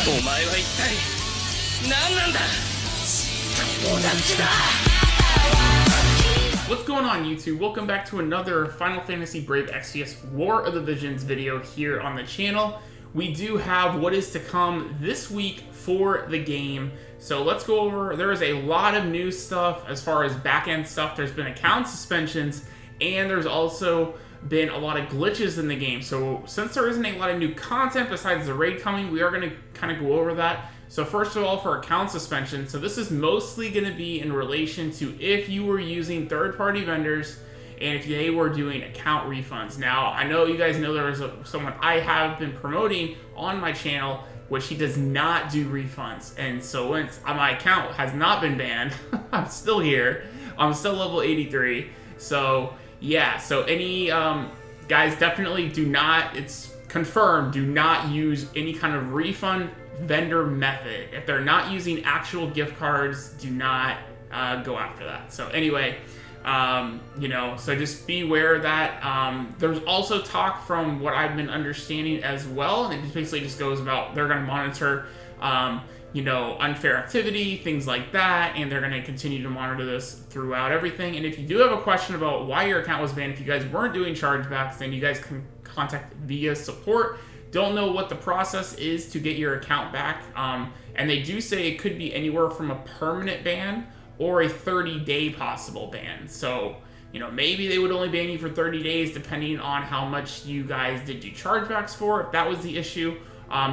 お前は一体何なんだ。友達だ。 What's going on, YouTube? Welcome back to another Final Fantasy Brave Exvius War of the Visions video here on the channel. We do have what is to come this week for the game. So let's go over, there is a lot of new stuff as far as back-end stuff. There's been account suspensions, and there's also been a lot of glitches in the game. So since there isn't a lot of new content besides the raid coming, we are going to kind of go over that. So first of all, for account suspension, so this is mostly going to be in relation to if you were using third-party vendors and if they were doing account refunds. Now, I know you guys know there is someone I have been promoting on my channel, which he does not do refunds. And so once my account has not been banned, I'm still here. I'm still level 83. So yeah, so any guys, definitely do not, it's confirmed, do not use any kind of refund vendor method. If they're not using actual gift cards, do not go after that. So anyway, you know, so just be aware of that. There's also talk from what I've been understanding as well, and it basically just goes about they're going to monitor you know, unfair activity, things like that, and they're going to continue to monitor this throughout everything. And if you do have a question about why your account was banned, if you guys weren't doing chargebacks, then you guys can contact via support. Don't know what the process is to get your account back, and they do say it could be anywhere from a permanent ban or a 30-day possible ban. So, you know, maybe they would only ban you for 30 days depending on how much you guys did do chargebacks for, if that was the issue.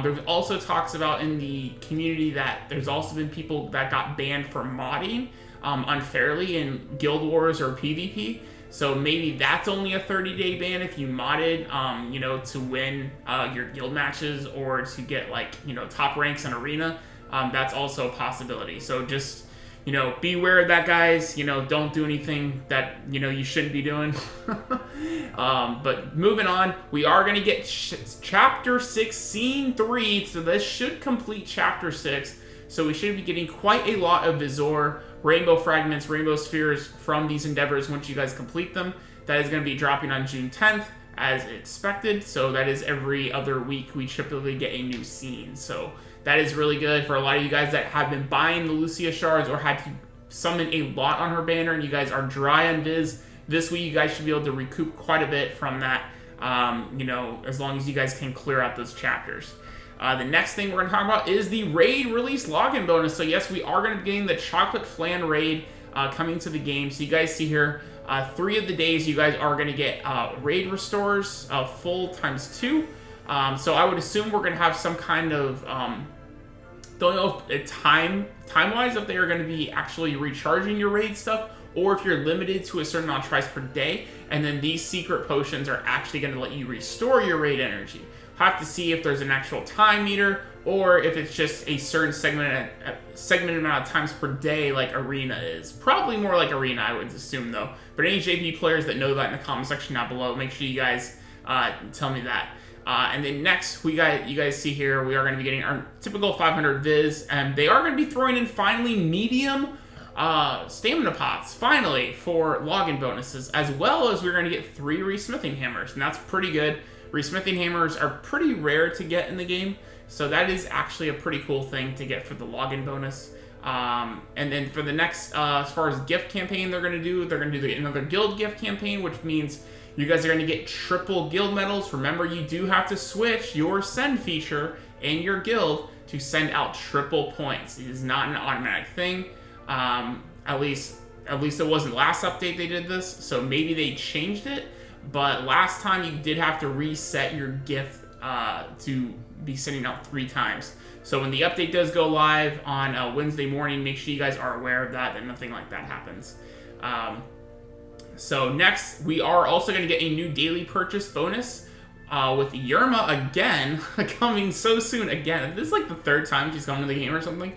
There's also talks about in the community that there's also been people that got banned for modding unfairly in Guild Wars or PvP. So maybe that's only a 30-day ban if you modded, you know, to win your guild matches or to get, like, you know, top ranks in Arena. That's also a possibility. So just, you know, be aware of that, guys. You know, don't do anything that, you know, you shouldn't be doing. But moving on, we are going to get Chapter 6, Scene 3. So this should complete Chapter 6. So we should be getting quite a lot of Visor, Rainbow Fragments, Rainbow Spheres from these endeavors once you guys complete them. That is going to be dropping on June 10th, as expected. So that is every other week we typically get a new scene. So that is really good for a lot of you guys that have been buying the Lucia shards or had to summon a lot on her banner and you guys are dry on Viz. This week you guys should be able to recoup quite a bit from that, you know, as long as you guys can clear out those chapters. The next thing we're going to talk about is the raid release login bonus. So yes, we are going to be getting the Chocolate Flan raid coming to the game. So you guys see here, 3 of the days you guys are going to get raid restores full times 2. So I would assume we're going to have some kind of, don't know if time-wise if they are going to be actually recharging your raid stuff, or if you're limited to a certain amount of tries per day, and then these secret potions are actually going to let you restore your raid energy. Have to see if there's an actual time meter, or if it's just a certain segmented amount of times per day like Arena is. Probably more like Arena, I would assume, though. But any JP players that know that in the comment section down below, make sure you guys tell me that. And then next, you guys see here, we are going to be getting our typical 500 Viz, and they are going to be throwing in finally medium stamina pots, finally, for login bonuses, as well as we're going to get 3 resmithing hammers, and that's pretty good. Resmithing hammers are pretty rare to get in the game, so that is actually a pretty cool thing to get for the login bonus. And then for the next, as far as gift campaign they're going to do another guild gift campaign, which means you guys are going to get triple guild medals. Remember, you do have to switch your send feature in your guild to send out triple points. It is not an automatic thing. At least it wasn't last update they did this, so maybe they changed it. But last time you did have to reset your gift to be sending out 3 times. So when the update does go live on Wednesday morning, make sure you guys are aware of that nothing like that happens. So next, we are also going to get a new daily purchase bonus with Yerma again, coming so soon again. This is like the 3rd time she's coming to the game or something.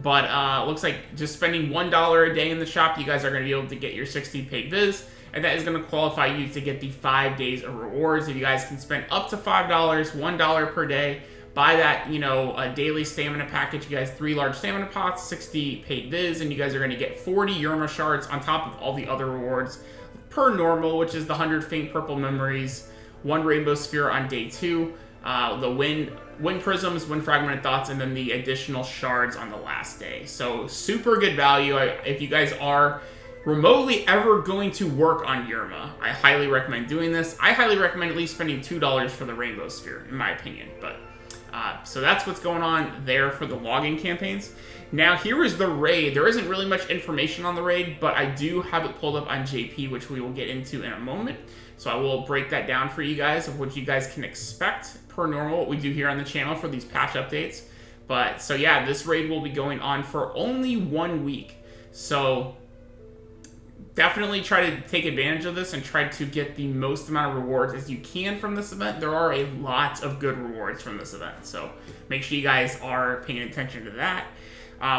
But looks like just spending $1 a day in the shop, you guys are going to be able to get your 60 paid Viz. And that is going to qualify you to get the 5 days of rewards. If you guys can spend up to $5, $1 per day, buy that, you know, a daily stamina package. You guys 3 large stamina pots, 60 paid Viz, and you guys are going to get 40 Yerma shards on top of all the other rewards per normal, which is the 100 faint purple memories, 1 rainbow sphere on day 2, the wind prisms, wind fragmented thoughts, and then the additional shards on the last day. So super good value. If you guys are remotely ever going to work on Yerma, I highly recommend doing this. I highly recommend at least spending $2 for the Rainbow Sphere, in my opinion. But so that's what's going on there for the logging campaigns. Now here is the raid. There isn't really much information on the raid, but I do have it pulled up on JP, which we will get into in a moment. So I will break that down for you guys of what you guys can expect per normal, what we do here on the channel for these patch updates. But so yeah, this raid will be going on for only 1 week. So definitely try to take advantage of this and try to get the most amount of rewards as you can from this event. There are a lot of good rewards from this event, so make sure you guys are paying attention to that.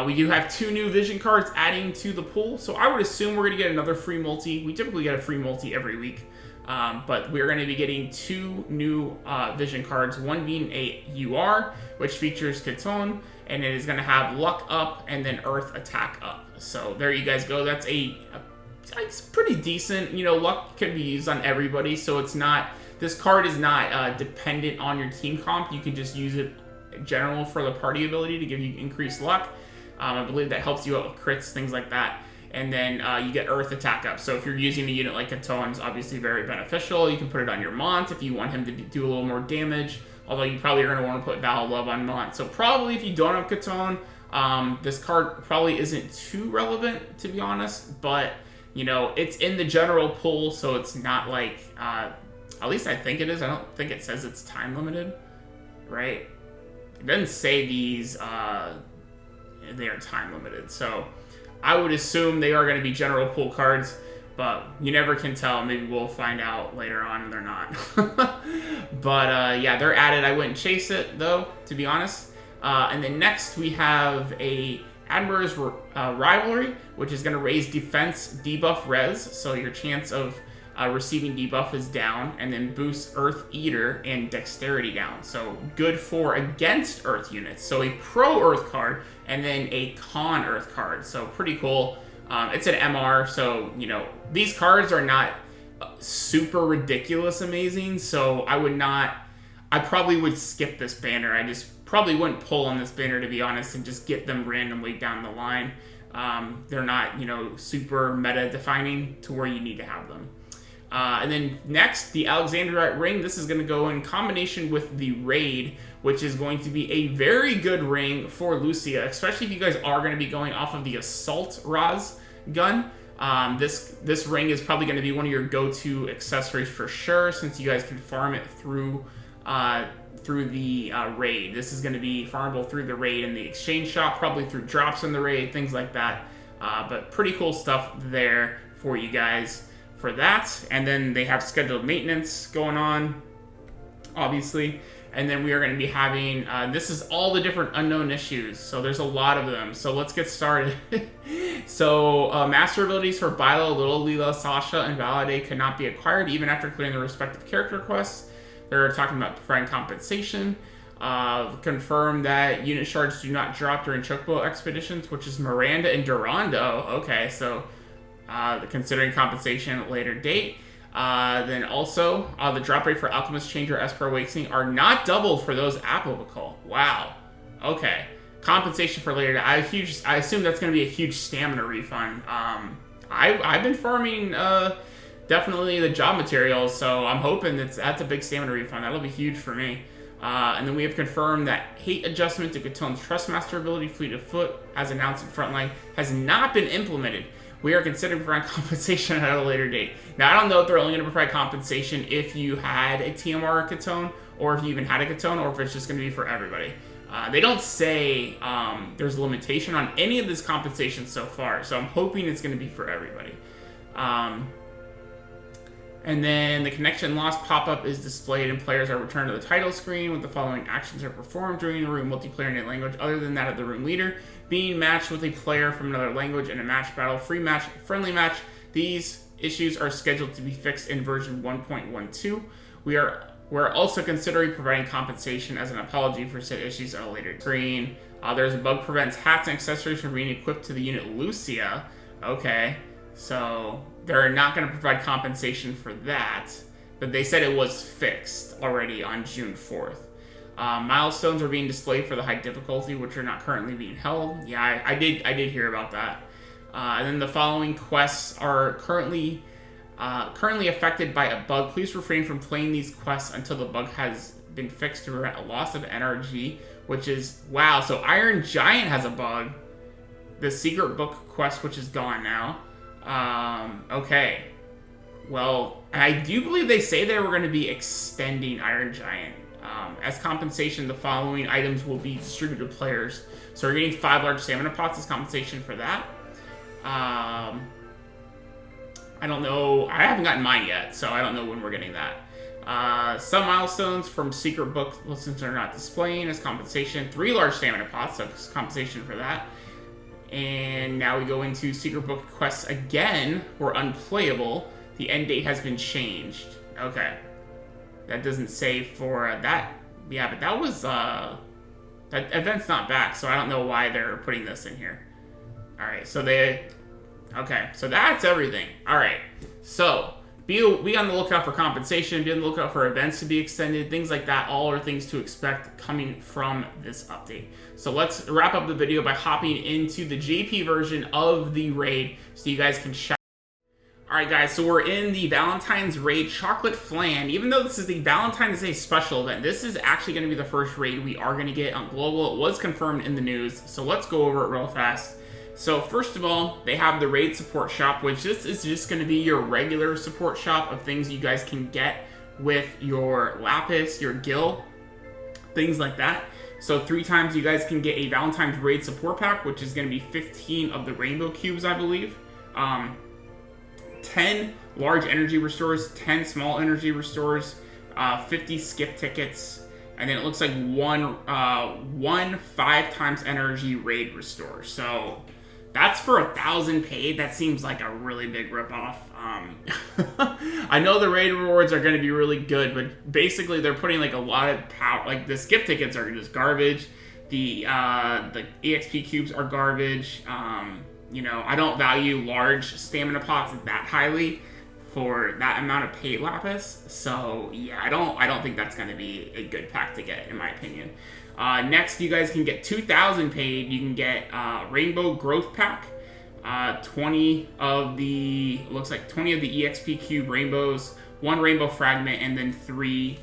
We do have 2 new vision cards adding to the pool, so I would assume we're going to get another free multi. We typically get a free multi every week, but we're going to be getting 2 new vision cards, one being a UR, which features Katon, and it is going to have luck up and then earth attack up. So there you guys go. That's it's pretty decent. You know, luck can be used on everybody, so it's not, this card is not dependent on your team comp. You can just use it in general for the party ability to give you increased luck. I believe that helps you out with crits, things like that. And then you get earth attack up. So if you're using a unit like Katon, it's obviously very beneficial. You can put it on your Mont if you want him to do a little more damage, although you probably are going to want to put Val Love on Mont. So probably if you don't have Katon, this card probably isn't too relevant, to be honest, but you know, it's in the general pool, so it's not like, at least I think it is. I don't think it says it's time limited, right? It doesn't say these, they are time limited. So I would assume they are going to be general pool cards, but you never can tell. Maybe we'll find out later on they're not. But yeah, they're added. I wouldn't chase it though, to be honest. And then next we have a Admirer's Rivalry, which is going to raise defense debuff res, so your chance of receiving debuff is down, and then boost Earth Eater and Dexterity down. So good for against Earth units. So a pro Earth card and then a con Earth card. So pretty cool. It's an MR, so you know these cards are not super ridiculous amazing. So I probably would skip this banner. I just probably wouldn't pull on this banner, to be honest, and just get them randomly down the line. They're not, you know, super meta defining to where you need to have them. And then next, the Alexandrite ring. This is going to go in combination with the raid, which is going to be a very good ring for Lucia, especially if you guys are going to be going off of the Assault Raz gun. This ring is probably going to be one of your go-to accessories for sure, since you guys can farm it through the raid. This is going to be farmable through the raid and the exchange shop, probably through drops in the raid, things like that. But pretty cool stuff there for you guys for that. And then they have scheduled maintenance going on, obviously. And then we are going to be having, this is all the different unknown issues. So there's a lot of them. So let's get started. So master abilities for Bilo, Little Leela, Sasha, and Valade cannot be acquired even after clearing the respective character quests. They're talking about providing compensation. Confirm that unit shards do not drop during Chocobo expeditions, which is Miranda and Durando. Okay, so considering compensation at a later date. Then also, the drop rate for Alchemist Changer, Esper Awakening are not doubled for those applicable. Wow. Okay. Compensation for later. I assume that's going to be a huge stamina refund. I've been farming definitely the job materials, so I'm hoping that's a big stamina refund. That'll be huge for me. And then we have confirmed that hate adjustment to Katon's Trustmaster ability, Fleet of Foot, as announced in Frontline, has not been implemented. We are considering providing compensation at a later date. Now, I don't know if they're only going to provide compensation if you had a TMR Katon, or if you even had a Katon, or if it's just going to be for everybody. They don't say there's a limitation on any of this compensation so far, so I'm hoping it's going to be for everybody. And then the connection loss pop-up is displayed and players are returned to the title screen with the following actions are performed during the room multiplayer native language other than that of the room leader. Being matched with a player from another language in a match battle, free match, friendly match. These issues are scheduled to be fixed in version 1.12. We're also considering providing compensation as an apology for said issues at a later screen. There's a bug prevents hats and accessories from being equipped to the unit Lucia. Okay, so they're not going to provide compensation for that, but they said it was fixed already on June 4th. Milestones are being displayed for the high difficulty, which are not currently being held. Yeah, I did hear about that. And then the following quests are currently affected by a bug. Please refrain from playing these quests until the bug has been fixed to prevent a loss of energy, which is, wow, so Iron Giant has a bug. The secret book quest, which is gone now. Okay. Well, I do believe they say they were going to be extending Iron Giant. As compensation, the following items will be distributed to players. So we're getting 5 large stamina pots as compensation for that. I don't know. I haven't gotten mine yet, so I don't know when we're getting that. Some milestones from secret book listens are not displaying as compensation. 3 large stamina pots, so compensation for that. And now we go into secret book quests again. Were unplayable. The end date has been changed. Okay. That doesn't say for that. Yeah, but that was, that event's not back, so I don't know why they're putting this in here. Alright, so okay, so that's everything. Alright, so be on the lookout for compensation, be on the lookout for events to be extended, things like that. All are things to expect coming from this update. So let's wrap up the video by hopping into the JP version of the raid so you guys can check. Alright guys, so we're in the Valentine's Raid Chocolate Flan. Even though this is the Valentine's Day special event, this is actually going to be the first raid we are going to get on Global. It was confirmed in the news, so let's go over it real fast. So first of all, they have the raid support shop, which this is just going to be your regular support shop of things you guys can get with your Lapis, your Gil, things like that. So 3 times you guys can get a Valentine's Raid support pack, which is going to be 15 of the rainbow cubes, I believe. 10 large energy restores, 10 small energy restores, 50 skip tickets, and then it looks like one 5 times energy raid restore. So that's for 1,000 paid. That seems like a really big ripoff. I know the raid rewards are going to be really good, but basically they're putting like a lot of power. Like the skip tickets are just garbage. The EXP cubes are garbage. You know, I don't value large stamina pots that highly for that amount of paid lapis. So yeah, I don't think that's going to be a good pack to get, in my opinion. Next, you guys can get 2,000 paid. You can get Rainbow Growth Pack, 20 of the EXP cube rainbows, 1 rainbow fragment, and then 3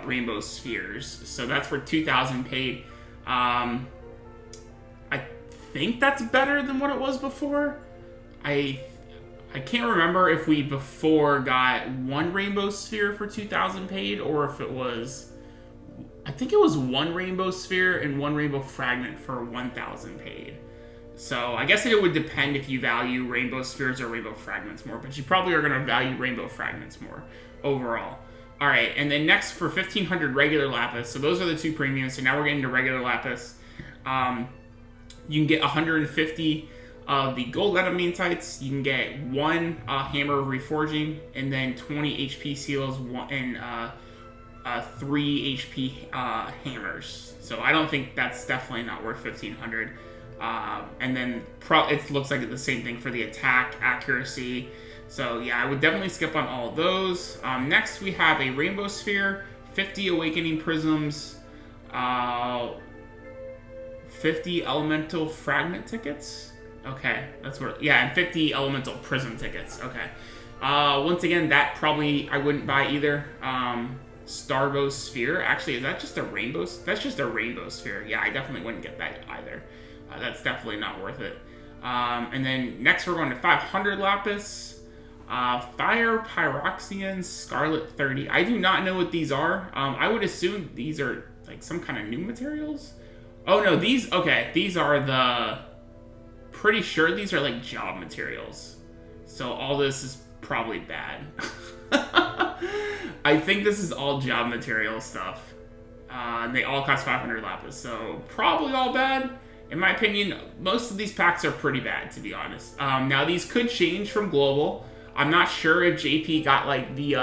rainbow spheres. So that's for 2,000 paid. I think that's better than what it was before. I can't remember if we before got 1 rainbow sphere for 2,000 paid, or if it was, I think it was 1 rainbow sphere and 1 rainbow fragment for 1,000 paid. So I guess it would depend if you value rainbow spheres or rainbow fragments more, but you probably are going to value rainbow fragments more overall. All right, and then next for 1,500 regular lapis. So those are the 2 premiums. So now we're getting to regular lapis. You can get 150 of the gold adamantines. You can get 1 hammer of reforging, and then 20 HP seals, and 3 HP hammers. So I don't think that's definitely not worth 1,500. And then it looks like it's the same thing for the attack accuracy. So yeah, I would definitely skip on all of those. Next we have a rainbow sphere, 50 awakening prisms, 50 elemental fragment tickets. Okay, that's where, yeah, and 50 elemental prism tickets. Okay. Once again, that probably I wouldn't buy either. Starbow sphere. Actually, is that just a rainbow? That's just a rainbow sphere. Yeah, I definitely wouldn't get that either. That's definitely not worth it. And then next we're going to 500 lapis. Fire Pyroxian Scarlet 30. I do not know what these are. I would assume these are like some kind of new materials. Oh no, these are the, pretty sure these are like job materials. So all this is probably bad. I think this is all job material stuff. And they all cost 500 lapis, so probably all bad. In my opinion, most of these packs are pretty bad, to be honest. Now these could change from global. I'm not sure if JP got like the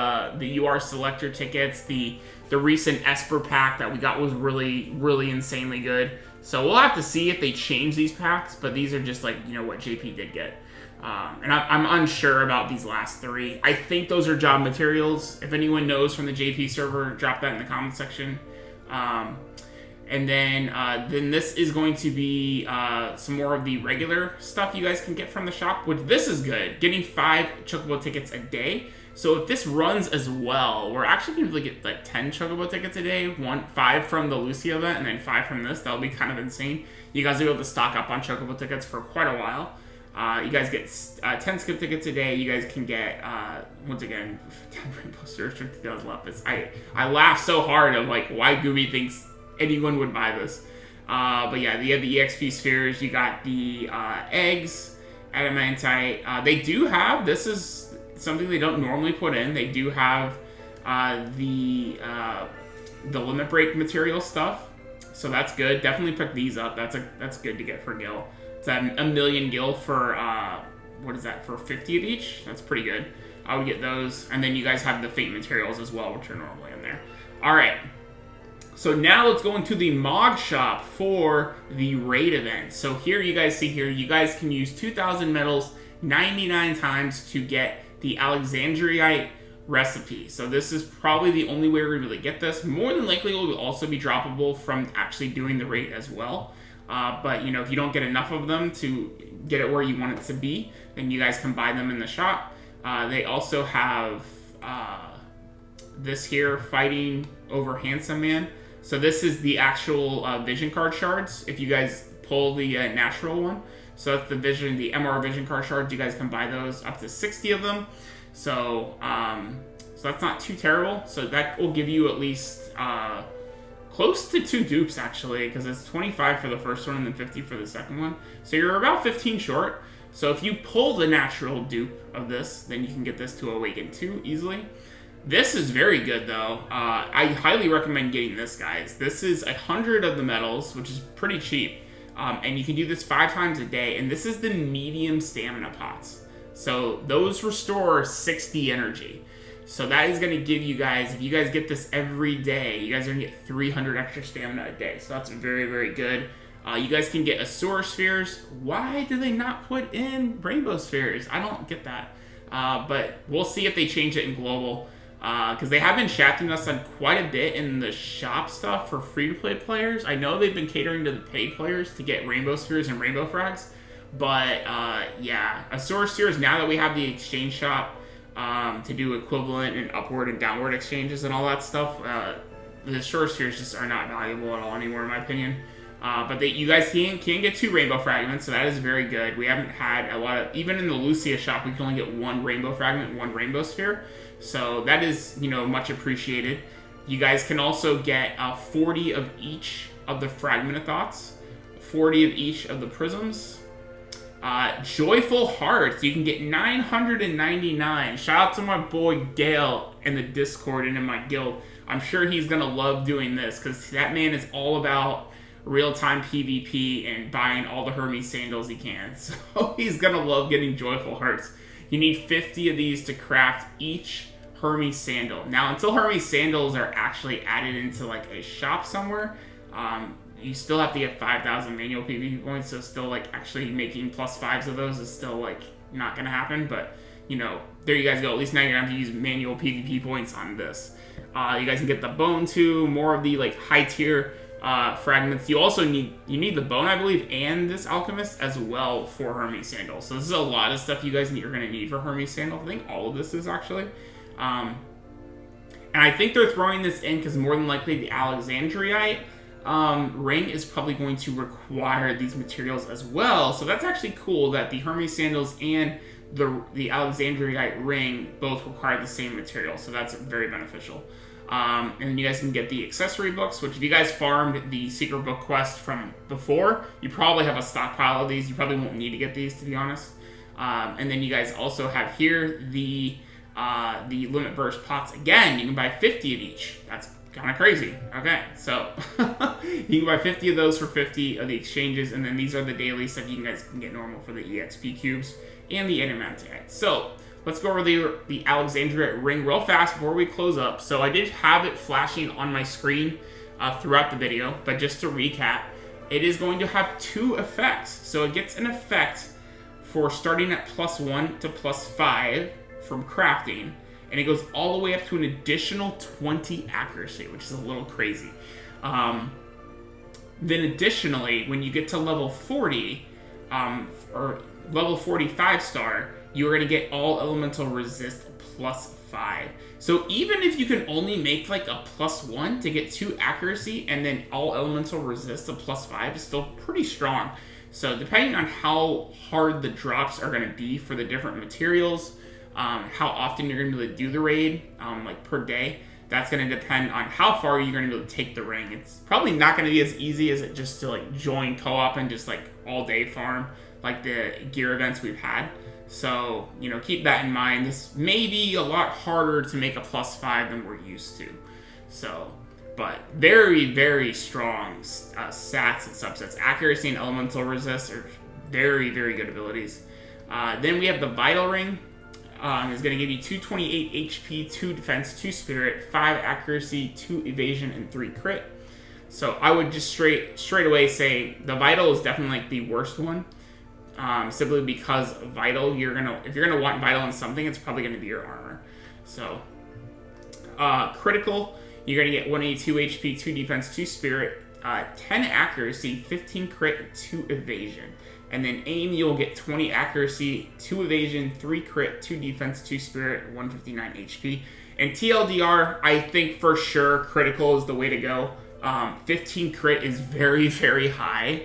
UR selector tickets. The recent Esper pack that we got was really, really insanely good. So we'll have to see if they change these packs, but these are just like, you know, what JP did get. And I'm unsure about these last 3. I think those are job materials. If anyone knows from the JP server, drop that in the comment section. And then this is going to be some more of the regular stuff you guys can get from the shop, which this is good. Getting 5 Chocobo tickets a day. So if this runs as well, we're actually going to get like 10 Chocobo tickets a day. 5 from the Lucia event and then 5 from this. That'll be kind of insane. You guys will be able to stock up on Chocobo tickets for quite a while. You guys get 10 skip tickets a day. You guys can get, once again, 10 Rainbow Spheres for 2,000 left. I laugh so hard of like why Gooby thinks anyone would buy this. But yeah, you have the EXP spheres. You got the eggs, adamantite. They do have, this is something they don't normally put in. They do have the limit break material stuff. So that's good. Definitely pick these up. That's good to get for Gil. It's at 1,000,000 Gil for, what is that, for 50 of each? That's pretty good. I would get those. And then you guys have the Fate materials as well, which are normally in there. Alright. So now let's go into the Mog shop for the raid event. So here you guys see here, you guys can use 2,000 medals 99 times to get the Alexandrite recipe. So this is probably the only way we're going to get this. More than likely it will also be droppable from actually doing the raid as well. But you know, if you don't get enough of them to get it where you want it to be, then you guys can buy them in the shop. They also have this here, fighting over Handsome Man. So this is the actual vision card shards. If you guys pull the natural one, so that's the vision, the MR vision card shards. You guys can buy those up to 60 of them. So so that's not too terrible. So that will give you at least close to 2 dupes actually, because it's 25 for the first one and then 50 for the second one. So you're about 15 short. So if you pull the natural dupe of this, then you can get this to Awaken 2 easily. This is very good though. I highly recommend getting this, guys. This is 100 of the medals, which is pretty cheap. And you can do this 5 times a day. And this is the medium stamina pots. So those restore 60 energy. So that is going to give you guys, if you guys get this every day, you guys are going to get 300 extra stamina a day. So that's very, very good. You guys can get Azure spheres. Why do they not put in rainbow spheres? I don't get that. But we'll see if they change it in global. Because they have been shafting us on quite a bit in the shop stuff for free-to-play players. I know they've been catering to the paid players to get rainbow spheres and rainbow frags. But, yeah, Azure spheres, now that we have the exchange shop to do equivalent and upward and downward exchanges and all that stuff, the Azure spheres just are not valuable at all anymore, in my opinion. But you guys can get 2 rainbow fragments, so that is very good. We haven't had a lot of, even in the Lucia shop, we can only get 1 rainbow fragment, 1 rainbow sphere. So that is, you know, much appreciated. You guys can also get 40 of each of the fragment of thoughts, 40 of each of the prisms. Joyful Hearts, you can get 999. Shout out to my boy Gale in the Discord and in my guild. I'm sure he's gonna love doing this because that man is all about real-time PvP and buying all the Hermes sandals he can. So he's gonna love getting Joyful Hearts. You need 50 of these to craft each Hermes sandal. Now, until Hermes sandals are actually added into like a shop somewhere, you still have to get 5,000 manual PvP points. So still like actually making +5s of those is still like not gonna happen. But you know, there you guys go. At least now you're gonna have to use manual PvP points on this. You guys can get the bone too. More of the like high tier fragments. You also need the bone, I believe, and this alchemist as well for Hermes sandal. So this is a lot of stuff you guys are going to need for Hermes sandal. I think all of this is actually. And I think they're throwing this in because more than likely the Alexandrite ring is probably going to require these materials as well. So that's actually cool that the Hermes sandals and the Alexandrite ring both require the same material. So that's very beneficial. And then you guys can get the accessory books, which if you guys farmed the secret book quest from before, you probably have a stockpile of these. You probably won't need to get these, to be honest. And then you guys also have here the limit burst pots. Again, you can buy 50 of each. That's kind of crazy. Okay, so you can buy 50 of those for 50 of the exchanges, and then these are the daily stuff you guys can get normal for the EXP cubes and the adamantite. So let's go over the Alexandrite ring real fast before we close up. So I did have it flashing on my screen throughout the video, but just to recap, it is going to have 2 effects. So it gets an effect for starting at +1 to +5 from crafting, and it goes all the way up to an additional 20 accuracy, which is a little crazy. Then additionally, when you get to level 40, or level 45 star, you're going to get all elemental resist +5. So even if you can only make like a +1 to get 2 accuracy, and then all elemental resist of +5 is still pretty strong. So depending on how hard the drops are going to be for the different materials, how often you're going to be able to do the raid, like per day, that's going to depend on how far you're going to be able to take the ring. It's probably not going to be as easy as it just to like join co-op and just like all day farm like the gear events we've had. So, you know, keep that in mind. This may be a lot harder to make a +5 than we're used to. So, but very, very strong stats and subsets. Accuracy and elemental resist are very, very good abilities. Then we have the Vital Ring. It's going to give you 228 HP, 2 defense, 2 spirit, 5 accuracy, 2 evasion, and 3 crit. So I would just straight away say the Vital is definitely like the worst one. Simply because Vital, if you're gonna want Vital on something, it's probably gonna be your armor. So, critical, you're gonna get 182 HP, 2 defense, 2 spirit, 10 accuracy, 15 crit, 2 evasion. And then aim, you'll get 20 accuracy, 2 evasion, 3 crit, 2 defense, 2 spirit, 159 HP. And TLDR, I think for sure critical is the way to go. 15 crit is very, very high.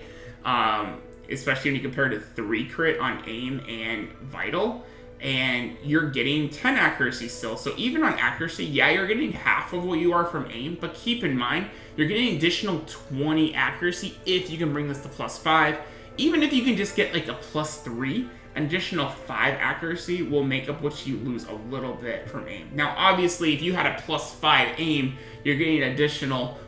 Especially when you compare it to 3 crit on aim and vital, and you're getting 10 accuracy still. So even on accuracy, yeah, you're getting half of what you are from aim, but keep in mind, you're getting additional 20 accuracy if you can bring this to +5. Even if you can just get like a +3, an additional 5 accuracy will make up what you lose a little bit from aim. Now, obviously, if you had a +5 aim, you're getting an additional,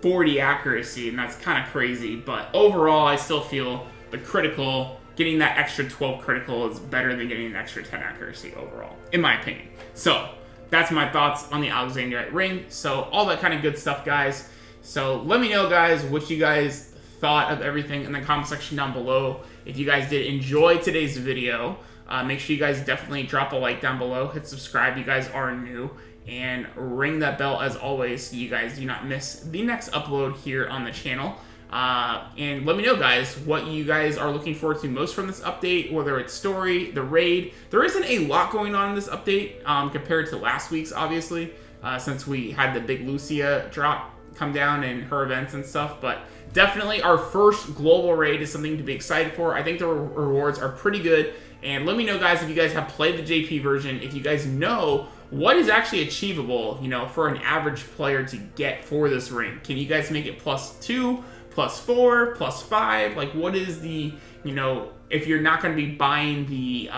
40 accuracy, and that's kind of crazy, but overall I still feel the critical, getting that extra 12 critical is better than getting an extra 10 accuracy overall, in my opinion. So that's my thoughts on the Alexandrite ring. So all that kind of good stuff, guys. So let me know, guys, what you guys thought of everything in the comment section down below. If you guys did enjoy today's video, make sure you guys definitely drop a like down below, hit subscribe, you guys are new, and ring that bell as always so you guys do not miss the next upload here on the channel. And let me know, guys, what you guys are looking forward to most from this update, whether it's story, the raid. There isn't a lot going on in this update compared to last week's, obviously, since we had the big Lucia drop come down and her events and stuff, but definitely our first global raid is something to be excited for. I think the rewards are pretty good, and let me know, guys, if you guys have played the JP version, if you guys know what is actually achievable, you know, for an average player to get for this ring. Can you guys make it +2, +4, +5? Like, what is the, you know, if you're not going to be buying the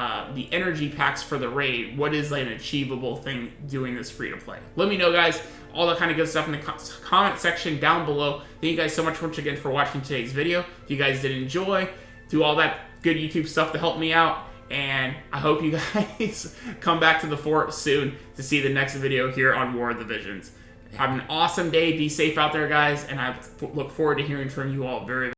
energy packs for the raid, what is like an achievable thing doing this free to play? Let me know, guys. All that kind of good stuff in the comment section down below. Thank you guys so much once again for watching today's video. If you guys did enjoy, do all that good YouTube stuff to help me out. And I hope you guys come back to the fort soon to see the next video here on War of the Visions. Have an awesome day. Be safe out there, guys. And I look forward to hearing from you all very, very